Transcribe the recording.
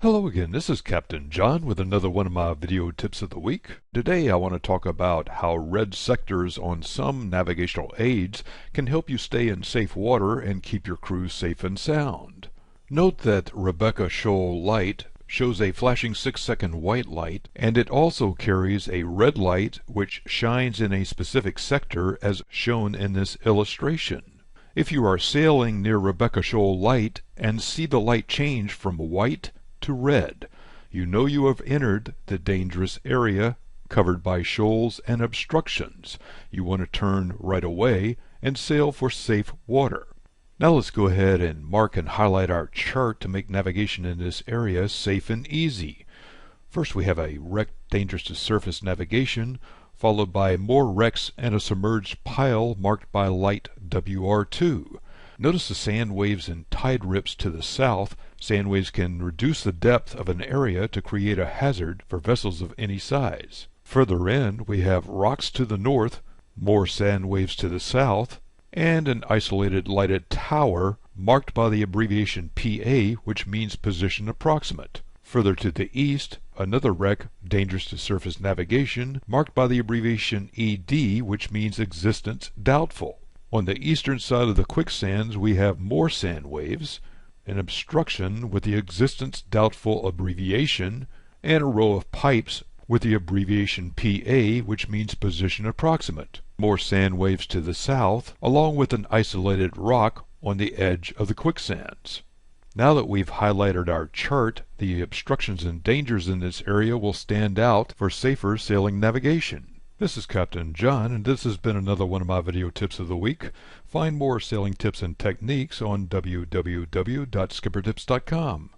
Hello again, this is Captain John with another one of my video tips of the week. Today I want to talk about how red sectors on some navigational aids can help you stay in safe water and keep your crew safe and sound. Note that Rebecca Shoal light shows a flashing 6-second white light, and it also carries a red light which shines in a specific sector as shown in this illustration. If you are sailing near Rebecca Shoal light and see the light change from white to red, you know you have entered the dangerous area covered by shoals and obstructions. You want to turn right away and sail for safe water. Now let's go ahead and mark and highlight our chart to make navigation in this area safe and easy. First we have a wreck dangerous to surface navigation, followed by more wrecks and a submerged pile marked by light WR2. Notice the sand waves and tide rips to the south. Sand waves can reduce the depth of an area to create a hazard for vessels of any size. Further in, we have rocks to the north, more sand waves to the south, and an isolated lighted tower marked by the abbreviation PA, which means position approximate. Further to the east, another wreck dangerous to surface navigation marked by the abbreviation ED, which means existence doubtful. On the eastern side of the quicksands we have more sand waves, an obstruction with the existence doubtful abbreviation, and a row of pipes with the abbreviation PA, which means position approximate. More sand waves to the south, along with an isolated rock on the edge of the quicksands. Now that we've highlighted our chart, the obstructions and dangers in this area will stand out for safer sailing navigation. This is Captain John, and this has been another one of my video tips of the week. Find more sailing tips and techniques on www.skippertips.com.